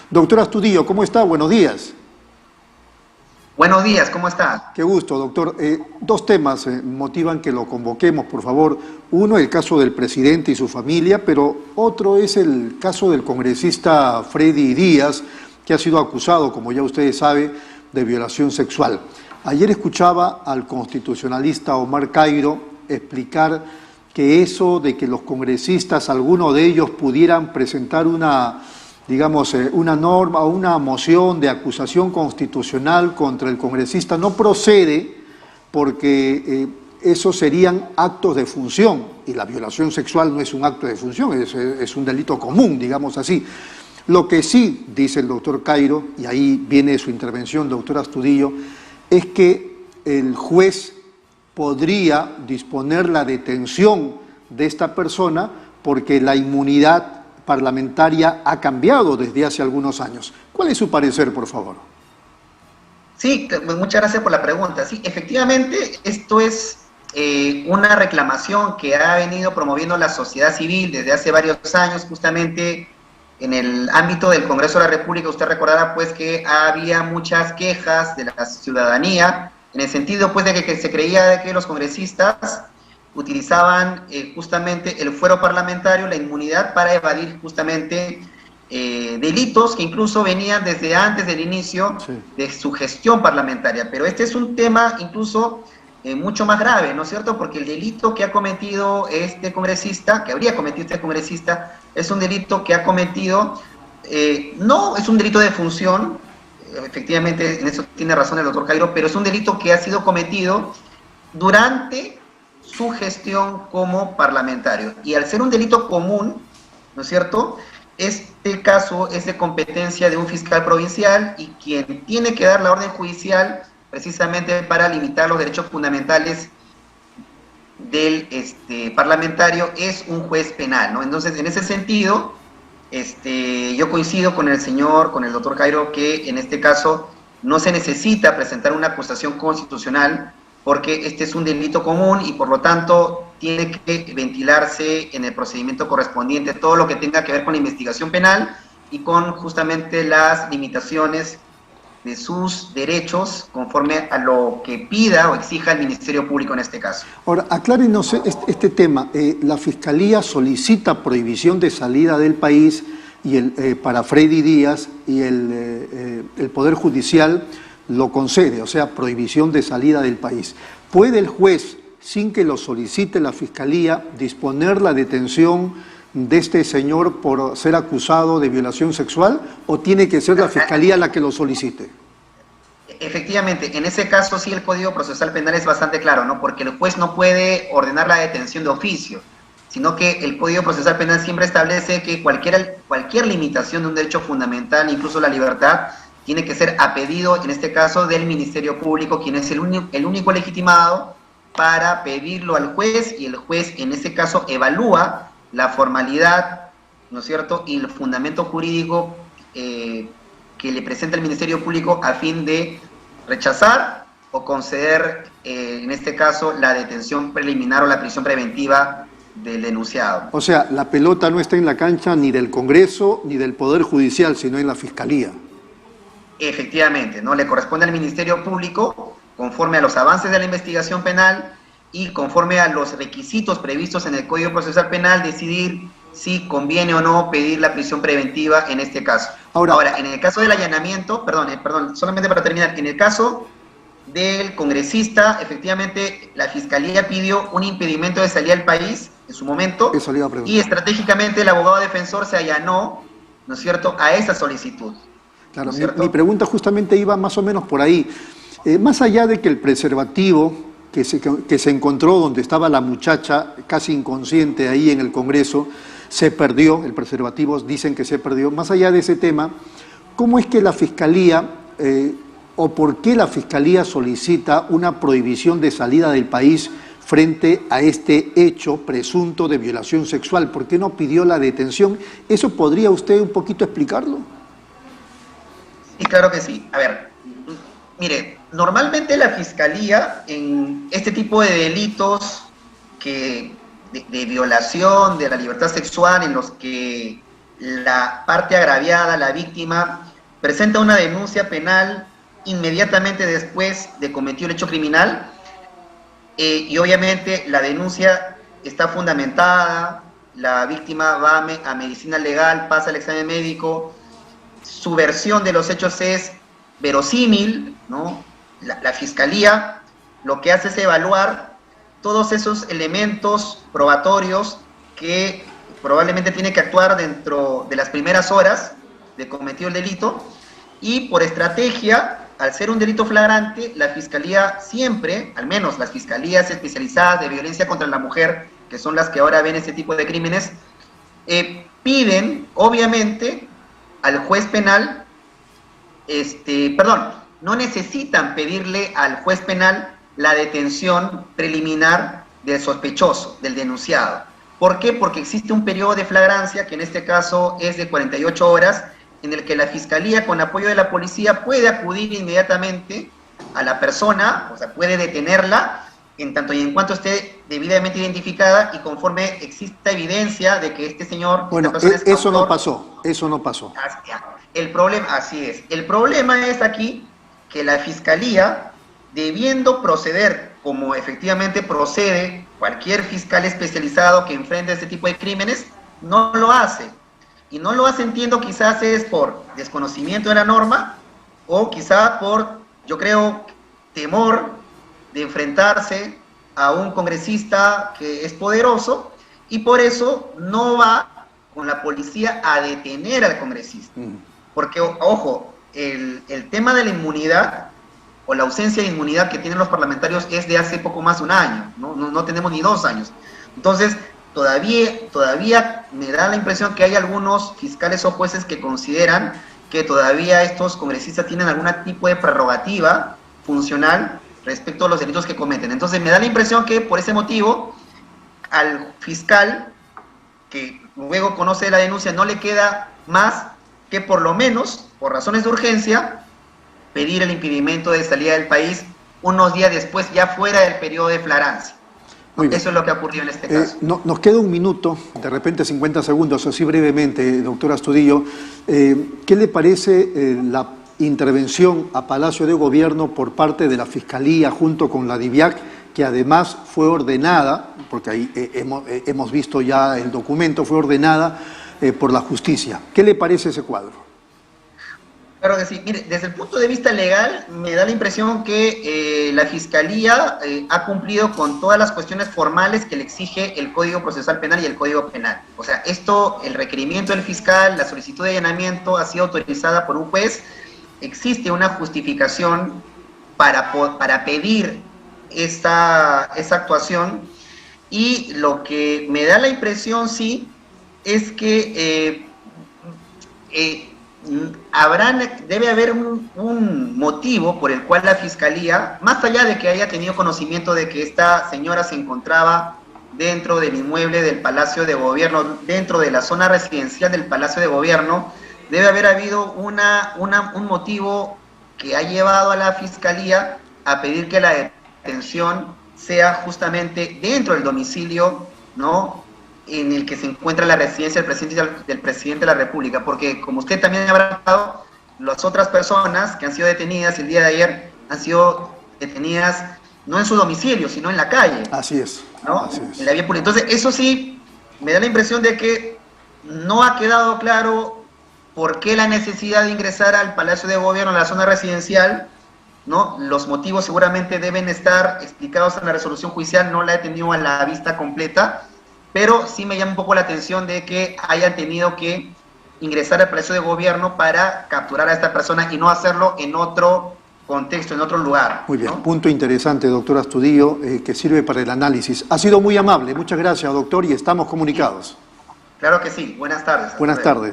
Doctor Astudillo, ¿cómo está? Buenos días. Buenos días, ¿cómo está? Qué gusto, doctor. Dos temas motivan que lo convoquemos, por favor. Uno, el caso del presidente y su familia, pero otro es el caso del congresista Freddy Díaz, que ha sido acusado, como ya ustedes saben, de violación sexual. Ayer escuchaba al constitucionalista Omar Cairo explicar que eso de que los congresistas, algunos de ellos, pudieran presentar una norma o una moción de acusación constitucional contra el congresista no procede porque esos serían actos de función y la violación sexual no es un acto de función, es un delito común, digamos así. Lo que sí dice el doctor Cairo, y ahí viene su intervención, doctor Astudillo, es que el juez podría disponer la detención de esta persona porque la inmunidad parlamentaria ha cambiado desde hace algunos años. ¿Cuál es su parecer, por favor? Sí, muchas gracias por la pregunta. Sí, efectivamente, esto es una reclamación que ha venido promoviendo la sociedad civil desde hace varios años, justamente en el ámbito del Congreso de la República. Usted recordará pues que había muchas quejas de la ciudadanía en el sentido pues de que se creía de que los congresistas utilizaban justamente el fuero parlamentario, la inmunidad, para evadir justamente delitos que incluso venían desde antes del inicio de su gestión parlamentaria. Pero este es un tema incluso mucho más grave, ¿no es cierto? Porque el delito que ha cometido este congresista, que habría cometido este congresista, es un delito que ha cometido, no es un delito de función, efectivamente en eso tiene razón el doctor Cairo, pero es un delito que ha sido cometido durante su gestión como parlamentario. Y al ser un delito común, ¿no es cierto?, este caso es de competencia de un fiscal provincial y quien tiene que dar la orden judicial precisamente para limitar los derechos fundamentales del parlamentario es un juez penal, ¿no? Entonces, en ese sentido, yo coincido con el doctor Cairo, que en este caso no se necesita presentar una acusación constitucional porque este es un delito común y por lo tanto tiene que ventilarse en el procedimiento correspondiente todo lo que tenga que ver con la investigación penal y con justamente las limitaciones de sus derechos conforme a lo que pida o exija el Ministerio Público en este caso. Ahora, aclárenos este tema. La Fiscalía solicita prohibición de salida del país y para Freddy Díaz y el Poder Judicial lo concede, o sea, prohibición de salida del país. ¿Puede el juez, sin que lo solicite la Fiscalía, disponer la detención de este señor por ser acusado de violación sexual o tiene que ser la Fiscalía la que lo solicite? Efectivamente, en ese caso sí el Código Procesal Penal es bastante claro, ¿no? Porque el juez no puede ordenar la detención de oficio, sino que el Código Procesal Penal siempre establece que cualquier limitación de un derecho fundamental, incluso la libertad, tiene que ser a pedido, en este caso, del Ministerio Público, quien es el único legitimado para pedirlo al juez, y el juez en ese caso evalúa la formalidad, ¿no es cierto?, y el fundamento jurídico que le presenta el Ministerio Público a fin de rechazar o conceder, en este caso, la detención preliminar o la prisión preventiva del denunciado. O sea, la pelota no está en la cancha ni del Congreso ni del Poder Judicial, sino en la Fiscalía. Efectivamente, ¿no? Le corresponde al Ministerio Público, conforme a los avances de la investigación penal y conforme a los requisitos previstos en el Código Procesal Penal, decidir si conviene o no pedir la prisión preventiva en este caso. Ahora en el caso del allanamiento, perdón, solamente para terminar, en el caso del congresista, efectivamente, la Fiscalía pidió un impedimento de salida del país en su momento y estratégicamente el abogado defensor se allanó, ¿no es cierto?, a esa solicitud. Claro, mi pregunta justamente iba más o menos por ahí. Más allá de que el preservativo que se encontró donde estaba la muchacha casi inconsciente ahí en el Congreso, se perdió, el preservativo dicen que se perdió, más allá de ese tema, ¿cómo es que la Fiscalía o por qué la Fiscalía solicita una prohibición de salida del país frente a este hecho presunto de violación sexual? ¿Por qué no pidió la detención? ¿Eso podría usted un poquito explicarlo? Sí, claro que sí. A ver, mire, normalmente la Fiscalía en este tipo de delitos de violación de la libertad sexual, en los que la parte agraviada, la víctima, presenta una denuncia penal inmediatamente después de cometido el hecho criminal, y obviamente la denuncia está fundamentada, la víctima va a medicina legal, pasa el examen médico, su versión de los hechos es verosímil, ¿no? La fiscalía lo que hace es evaluar todos esos elementos probatorios que probablemente tiene que actuar dentro de las primeras horas de cometido el delito, y por estrategia, al ser un delito flagrante, la fiscalía siempre, al menos las fiscalías especializadas de violencia contra la mujer, que son las que ahora ven este tipo de crímenes, piden, obviamente, al juez penal, no necesitan pedirle al juez penal la detención preliminar del sospechoso, del denunciado. ¿Por qué? Porque existe un periodo de flagrancia, que en este caso es de 48 horas, en el que la fiscalía, con apoyo de la policía, puede acudir inmediatamente a la persona, o sea, puede detenerla, en tanto y en cuanto esté debidamente identificada y conforme exista evidencia de que este señor... Bueno, eso no pasó, eso no pasó. El problema, así es. El problema es aquí que la fiscalía, debiendo proceder como efectivamente procede cualquier fiscal especializado que enfrente este tipo de crímenes, no lo hace. Y no lo hace, entiendo, quizás es por desconocimiento de la norma o quizá por, yo creo, temor de enfrentarse a un congresista que es poderoso, y por eso no va con la policía a detener al congresista. Porque, ojo, el tema de la inmunidad o la ausencia de inmunidad que tienen los parlamentarios es de hace poco más de un año, no tenemos ni 2 años. Entonces, todavía me da la impresión que hay algunos fiscales o jueces que consideran que todavía estos congresistas tienen algún tipo de prerrogativa funcional respecto a los delitos que cometen. Entonces me da la impresión que por ese motivo al fiscal que luego conoce la denuncia no le queda más que, por lo menos, por razones de urgencia, pedir el impedimento de salida del país unos días después, ya fuera del periodo de flagrancia. Eso es lo que ha ocurrido en este caso. Nos queda un minuto, de repente 50 segundos, así brevemente, doctor Astudillo. ¿Qué le parece la intervención a Palacio de Gobierno por parte de la Fiscalía junto con la DIVIAC, que además fue ordenada, porque ahí hemos visto ya el documento, fue ordenada por la justicia? ¿Qué le parece ese cuadro? Claro que sí. Mire, desde el punto de vista legal, me da la impresión que la Fiscalía ha cumplido con todas las cuestiones formales que le exige el Código Procesal Penal y el Código Penal. O sea, el requerimiento del fiscal, la solicitud de allanamiento ha sido autorizada por un juez. Existe una justificación para pedir esa actuación, y lo que me da la impresión, sí, es que debe haber un motivo por el cual la Fiscalía, más allá de que haya tenido conocimiento de que esta señora se encontraba dentro del inmueble del Palacio de Gobierno, dentro de la zona residencial del Palacio de Gobierno, debe haber habido un motivo que ha llevado a la Fiscalía a pedir que la detención sea justamente dentro del domicilio, ¿no?, en el que se encuentra la residencia del presidente de la República, porque como usted también habrá notado, las otras personas que han sido detenidas el día de ayer han sido detenidas no en su domicilio, sino en la calle. Así es. ¿No? Así es. En la vía pública. Entonces, eso sí, me da la impresión de que no ha quedado claro por qué la necesidad de ingresar al Palacio de Gobierno, a la zona residencial, ¿no? Los motivos seguramente deben estar explicados en la resolución judicial, no la he tenido a la vista completa, pero sí me llama un poco la atención de que hayan tenido que ingresar al Palacio de Gobierno para capturar a esta persona y no hacerlo en otro contexto, en otro lugar. Muy bien, ¿no? Punto interesante, doctor Astudillo, que sirve para el análisis. Ha sido muy amable, muchas gracias, doctor, y estamos comunicados. Claro que sí, buenas tardes. Buenas tardes.